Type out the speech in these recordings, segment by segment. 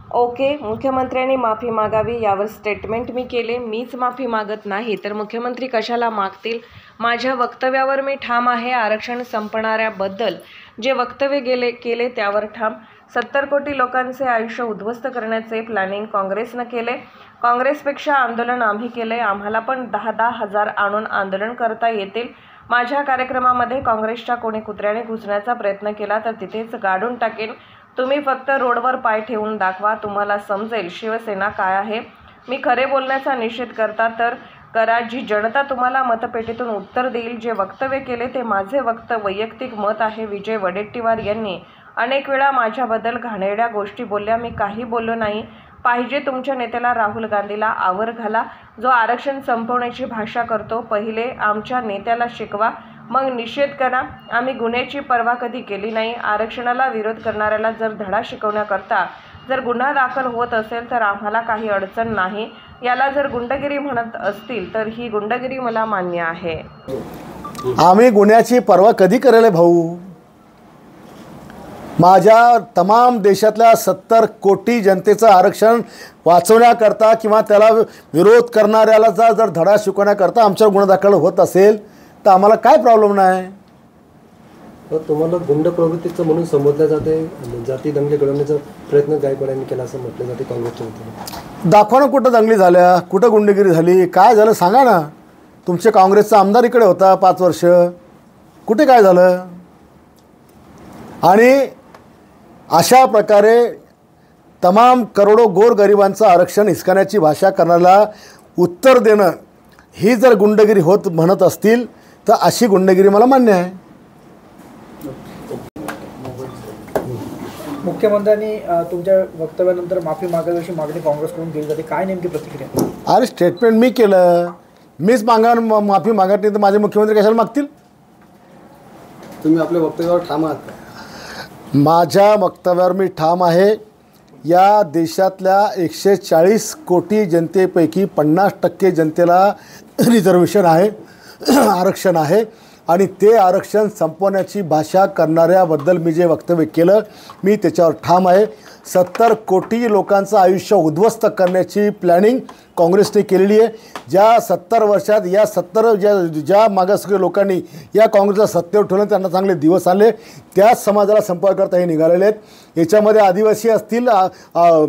Okay, मुख्यमंत्र्यांनी माफी मागावी यावर स्टेटमेंट मी केले. मीच माफी मागत नाही तर मुख्यमंत्री कशाला मागतील? माझ्या वक्तव्यावर मी ठाम आहे. आरक्षण संपणाऱ्याबद्दल जे वक्तव्य केले त्यावर ठाम. 70 कोटी लोकांचे आयुष्य उद्ध्वस्त करण्याचे प्लॅनिंग काँग्रेसनं केले. काँग्रेसपेक्षा आंदोलन आम्ही केले. आम्हाला पण 10-10 हजार आणून आंदोलन करता येतील. माझ्या कार्यक्रमामध्ये काँग्रेसच्या कोणी कुत्र्याने घुसण्याचा प्रयत्न केला तर तिथेच गाडून टाकेन. तुम्ही फक्त रोडवर पाय ठेवून दाखवा, तुम्हाला समजेल शिवसेना काय आहे. मी खरे बोलण्याचा निषेध करता तर करा. जी जनता तुम्हाला मतपेटीतून उत्तर देईल. जे वक्तव्य केले ते माझे वैयक्तिक मत आहे. विजय वडेट्टीवार यांनी अनेक वेळा माझ्याबद्दल घाणेरड्या गोष्टी बोलल्या. मी काही बोललो नाही. पाहिजे तुमच्या नेत्याला राहुल गांधीला आवर घाला, जो आरक्षण संपवण्याची भाषा करतो. पहिले आमच्या नेत्याला शिकवा, मग निषेध करा. आम्ही गुन्ह्याची पर्वा कधी केली नाही. आरक्षणाला विरोध करणाऱ्याला जर धडा शिकवण्याकरता जर गुन्हा दाखल होत असेल तर आम्हाला काही अडचण नाही. याला जर गुंडगिरी म्हणत असतील तर ही गुंडगिरी मला मान्य आहे. आम्ही गुन्ह्याची पर्वा कधी करेल भाऊ? माझ्या तमाम देशातल्या 70 कोटी जनतेचं आरक्षण वाचवण्याकरता किंवा त्याला विरोध करणाऱ्याला जर धडा शिकवण्याकरता आमच्यावर गुन्हा दाखल होत असेल तर आम्हाला काय प्रॉब्लेम नाही. तुम्हाला गुंड प्रवृत्तीचं म्हणून संबोधलं जाते. जाती दंगली घडवण्याचा प्रयत्न गायकवाडांनी केला असं म्हटलं जाते काँग्रेसच्या वतीने. दाखवा ना कुठं दंगली झाल्या, कुठं गुंडगिरी झाली, काय झालं सांगा ना. तुमचे काँग्रेसचा आमदार इकडे होता 5 वर्ष, कुठे काय झालं? आणि अशा प्रकारे तमाम करोडो गोरगरिबांचं आरक्षण हिसकाण्याची भाषा करण्याला उत्तर देणं ही जर गुंडगिरी होत म्हणत असतील तर अशी गुंडगिरी मला मान्य आहे. मुख्यमंत्र्यांनी तुमच्या वक्तव्यानंतर माफी मागावी अशी मागणी काँग्रेसकडून केली जाते, काय नेमकी प्रतिक्रिया? अरे स्टेटमेंट मी केलं, मीच माफी मागत नाही तर माझे मुख्यमंत्री कशाला मागतील? तुम्ही आपल्या वक्तव्यावर ठाम आहात का? माझ्या वक्तव्यावर मी ठाम आहे. या देशातल्या 140 कोटी जनतेपैकी 50% जनतेला रिझर्वेशन आहे, आरक्षण आहे. आणि ते आरक्षण संपवण्याची भाषा करणाऱ्याबद्दल मी जे वक्तव्य केलं मी त्याच्यावर ठाम आहे. 70 कोटी लोकांचं आयुष्य उद्ध्वस्त करण्याची प्लॅनिंग काँग्रेसने केलेली आहे. ज्या 70 वर्षात या 70 ज्या मागासवर्गीय लोकांनी या काँग्रेसला सत्तेवर ठेवलं त्यांना चांगले दिवस आले. त्याच समाजाला संपर्क करता हे निघालेले आहेत. याच्यामध्ये आदिवासी असतील,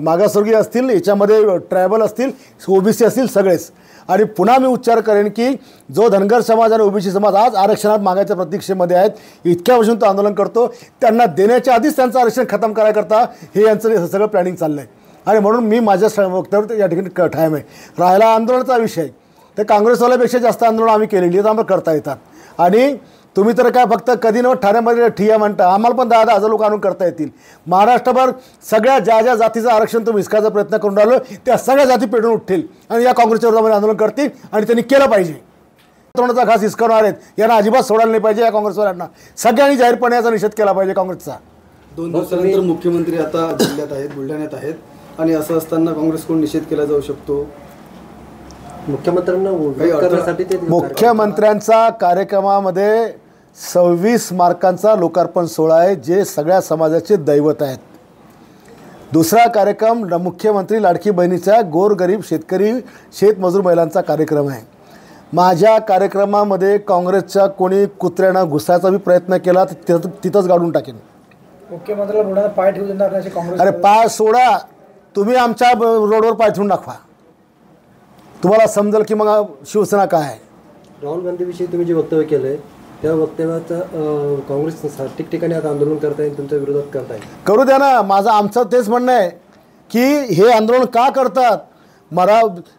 मागासवर्गीय असतील, याच्यामध्ये ट्रायबल असतील, ओबीसी असतील, सगळेच. आणि पुन्हा मी उच्चार करेन की जो धनगर समाज आणि ओबीसी समाज आज आरक्षणात मागायच्या प्रतीक्षेमध्ये आहेत, इतक्या वर्षांतून आंदोलन करतो, त्यांना देण्याच्या आधीच त्यांचं आरक्षण खतम करायकरता हे यांचं सगळं प्लॅनिंग चाललं आहे. आणि म्हणून मी माझ्या वक्तव्यावर या ठिकाणी ठाम आहे. राहिला आंदोलनाचा विषय तर काँग्रेसवाल्यापेक्षा जास्त आंदोलन आम्ही केलेली आहेत, आम्हाला करता येतात. आणि तुम्ही तर काय फक्त कधी न ठाण्यामध्ये ठिया म्हणता, आम्हाला पण 10-10 हजार लोक आणून करता येतील. महाराष्ट्रभर सगळ्या ज्या जातीचं आरक्षण तुम्ही हिसकायचा प्रयत्न करून राहिलो त्या सगळ्या जाती पेटून उठतील आणि या काँग्रेसच्या विरोधामध्ये आंदोलन करतील. आणि त्यांनी केलं पाहिजे. तोंडाचा घास हिसकवणार आहेत यांना अजिबात सोडायला नाही पाहिजे. या काँग्रेसवाल्यांना सगळ्यांनी जाहीरपणे याचा निषेध केला पाहिजे काँग्रेसचा. 2 दिवसानंतर मुख्यमंत्री आता जिल्ह्यात आहेत, बुलढाण्यात आहेत. आणि असं असताना काँग्रेसकडून निषेध केला जाऊ शकतो. मुख्यमंत्र्यांचा कार्यक्रमामध्ये 26 मार्कांचा लोकार्पण सोहळा आहे जे सगळ्या समाजाचे दैवत आहेत. दुसरा कार्यक्रम मुख्यमंत्री लाडकी बहिणीचा गोरगरीब शेतकरी शेतमजूर महिलांचा कार्यक्रम आहे. माझ्या कार्यक्रमामध्ये काँग्रेसच्या कोणी कुत्र्यानं घुसायचा बी प्रयत्न केला तर तिथंच गाडून टाकेन. मुख्यमंत्र्याला बुडाला पाय ठेवू देणार नाही काँग्रेस? अरे पाय सोडा, तुम्ही आमच्या रोडवर पाय ठेवून दाखवा, तुम्हाला समजेल की मग शिवसेना काय आहे. राहुल गांधीविषयी तुम्ही जे वक्तव्य केलं आहे त्या वक्तव्याचं काँग्रेस ठिकठिकाणी आता आंदोलन करता येईल, तुमच्या विरोधात करता येईल. करू द्या ना. आमचं तेच म्हणणं आहे की हे आंदोलन का करतात.